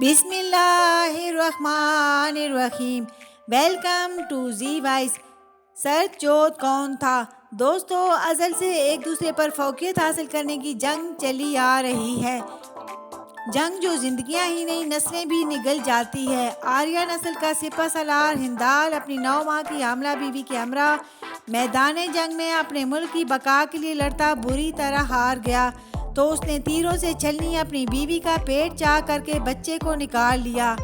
بسم اللہ الرحمن الرحیم۔ Welcome to Zee Voice. سرجوت کون تھا؟ دوستو، ازل سے ایک دوسرے پر فوقیت حاصل کرنے کی جنگ چلی آ رہی ہے، جنگ جو زندگیاں ہی نہیں نسلیں بھی نگل جاتی ہے۔ آریہ نسل کا سپہ سالار ہندال اپنی 9 ماہ کی حاملہ بیوی کے ہمراہ میدان جنگ میں اپنے ملک کی بقا کے لیے لڑتا بری طرح ہار گیا تو اس نے تیروں سے چھلنی اپنی بیوی کا پیٹ چاک کر کے بچے کو نکال لیا،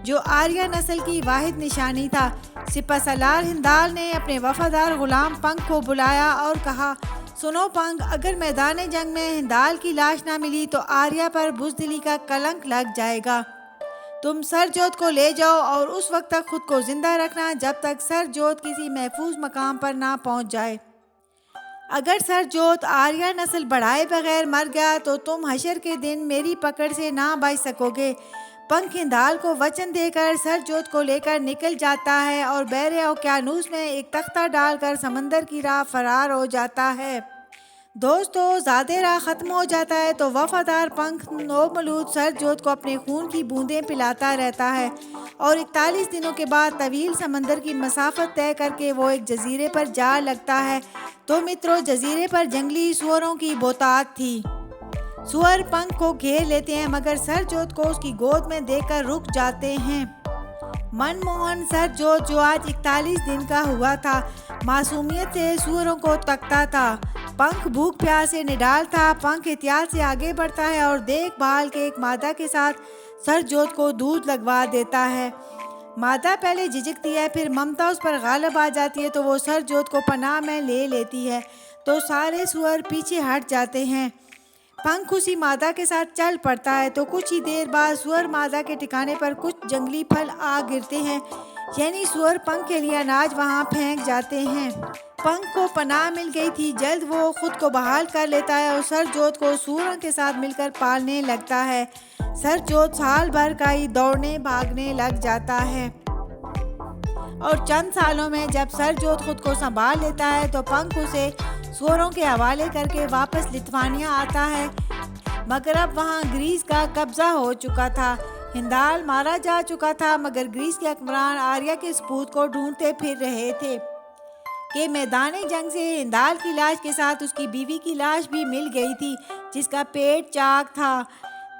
جو آریہ نسل کی واحد نشانی تھا۔ سپہ سالار ہندال نے اپنے وفادار غلام پنکھ کو بلایا اور کہا، سنو پنکھ، اگر میدان جنگ میں ہندال کی لاش نہ ملی تو آریہ پر بزدلی کا کلنک لگ جائے گا۔ تم سرجوت کو لے جاؤ اور اس وقت تک خود کو زندہ رکھنا جب تک سرجوت کسی محفوظ مقام پر نہ پہنچ جائے۔ اگر سرجوت آریہ نسل بڑھائے بغیر مر گیا تو تم حشر کے دن میری پکڑ سے نہ بچ سکو گے۔ پنکھ ہندال کو وچن دے کر سرجوت کو لے کر نکل جاتا ہے اور بحر اوقیانوس میں ایک تختہ ڈال کر سمندر کی راہ فرار ہو جاتا ہے۔ دوستو، زیادہ راہ ختم ہو جاتا ہے تو وفادار پنکھ نومولود سرجوت کو اپنے خون کی بوندیں پلاتا رہتا ہے اور 41 دنوں کے بعد طویل سمندر کی مسافت طے کر کے وہ ایک جزیرے پر جا لگتا ہے۔ تو مترو، جزیرے پر جنگلی سوروں کی بہتات تھی۔ سور پنکھ کو گھیر لیتے ہیں مگر سرجوت کو اس کی گود میں دیکھ کر رک جاتے ہیں۔ منموہن سرجوت، جو آج 41 دن کا ہوا تھا، معصومیت سے سوروں کو تکتا تھا۔ پنکھ بھوک پیاس سے نڈال تھا۔ پنکھ احتیاط سے آگے بڑھتا ہے اور دیکھ بھال کے ایک مادہ کے ساتھ سرجوت کو دودھ لگوا دیتا ہے۔ مادہ پہلے جھجکتی ہے، پھر ممتا اس پر غالب آ جاتی ہے تو وہ سرجوت کو پناہ میں لے لیتی ہے تو سارے سور پیچھے ہٹ جاتے ہیں۔ پنکھ اسی مادہ کے ساتھ چل پڑتا ہے تو کچھ ہی دیر بعد سور مادہ کے ٹھکانے پر کچھ جنگلی پھل آ گرتے ہیں، یعنی سور پنکھ کے لیے اناج وہاں پھینک جاتے ہیں۔ پنکھ کو پناہ مل گئی تھی، جلد وہ خود کو بحال کر لیتا ہے اور سرجوت کو سوروں کے ساتھ مل کر پالنے لگتا ہے۔ سرجوت سال بھر کا ہی دوڑنے بھاگنے لگ جاتا ہے اور چند سالوں میں جب سرجوت خود کو سنبھال لیتا ہے تو پنکھ اسے سوروں کے حوالے کر کے واپس لتھوانیا آتا ہے، مگر اب وہاں گریس کا قبضہ ہو چکا تھا۔ ہندال مارا جا چکا تھا مگر گریس کے حکمران آریہ کے ثبوت کو ڈھونڈتے پھر رہے تھے کہ میدان جنگ سے ہندال کی لاش کے ساتھ اس کی بیوی کی لاش بھی مل گئی تھی جس کا پیٹ چاک تھا۔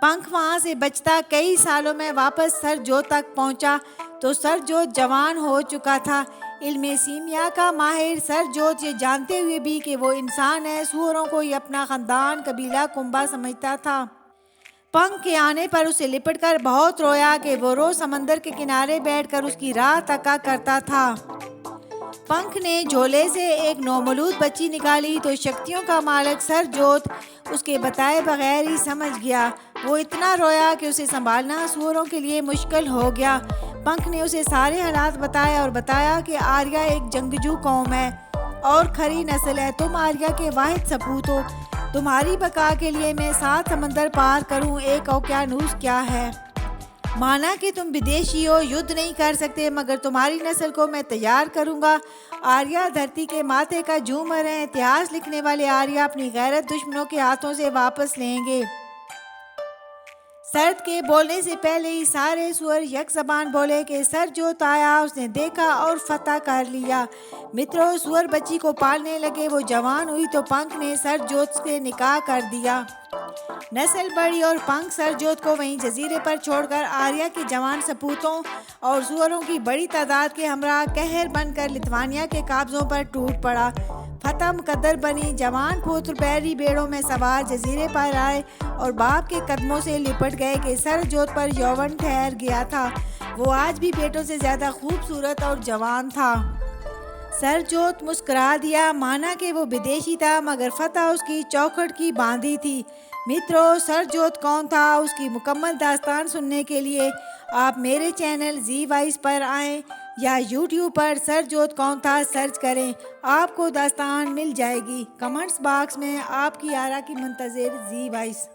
پنکھ وہاں سے بچتا کئی سالوں میں واپس سرجوت تک پہنچا تو سرجوت جوان ہو چکا تھا۔ علم سیمیا کا ماہر سرجوت یہ جانتے ہوئے بھی کہ وہ انسان ہے، سوروں کو ہی اپنا خاندان قبیلہ کنبہ سمجھتا تھا۔ پنکھ کے آنے پر اسے لپٹ کر بہت رویا کہ وہ روز سمندر کے کنارے بیٹھ کر اس کی راہ تکا کرتا تھا۔ پنکھ نے جھولے سے ایک نومولود بچی نکالی تو شکتیوں کا مالک سرجوت اس کے بتائے بغیر ہی سمجھ گیا۔ وہ اتنا رویا کہ اسے سنبھالنا سوروں کے لیے مشکل ہو گیا۔ پنکھ نے اسے سارے حالات بتائے اور بتایا کہ آریہ ایک جنگجو قوم ہے اور کھری نسل ہے، تم آریہ کے واحد سپوت ہو، تمہاری بقا کے لیے میں 7 سمندر پار کروں، ایک اوقیانوس کیا ہے؟ مانا کہ تم بدیشی ہو، یدھ نہیں کر سکتے، مگر تمہاری نسل کو میں تیار کروں گا۔ آریہ دھرتی کے ماتھے کا جھومر ہے، اتہاس لکھنے والے آریہ اپنی غیرت دشمنوں کے ہاتھوں سے واپس لیں گے۔ سرد کے بولنے سے پہلے ہی سارے سور یک زبان بولے کہ سرجوت آیا، اس نے دیکھا اور فتح کر لیا۔ مترو، سور بچی کو پالنے لگے، وہ جوان ہوئی تو پنکھ نے سرجوت سے نکاح کر دیا۔ نسل بڑھی اور پنکھ سرجوت کو وہیں جزیرے پر چھوڑ کر آریہ کے جوان سپوتوں اور سوروں کی بڑی تعداد کے ہمراہ قہر بن کر لتھوانیا کے قابضوں پر ٹوٹ پڑا۔ فتح مقدر بنی۔ جوان پتر بحری بیڑوں میں سوار جزیرے پر آئے اور باپ کے قدموں سے لپٹ گئے کہ سرجوت پر یوون ٹھہر گیا تھا، وہ آج بھی بیٹوں سے زیادہ خوبصورت اور جوان تھا۔ سرجوت مسکرا دیا، مانا کہ وہ بدیشی تھا مگر فتح اس کی چوکھٹ کی باندھی تھی۔ مترو، سرجوت کون تھا، اس کی مکمل داستان سننے کے لیے آپ میرے چینل زی وائس پر آئیں یا یوٹیوب پر سرجوت کون تھا سرچ کریں، آپ کو داستان مل جائے گی۔ کمنٹس باکس میں آپ کی آراء کی منتظر، زی وائس۔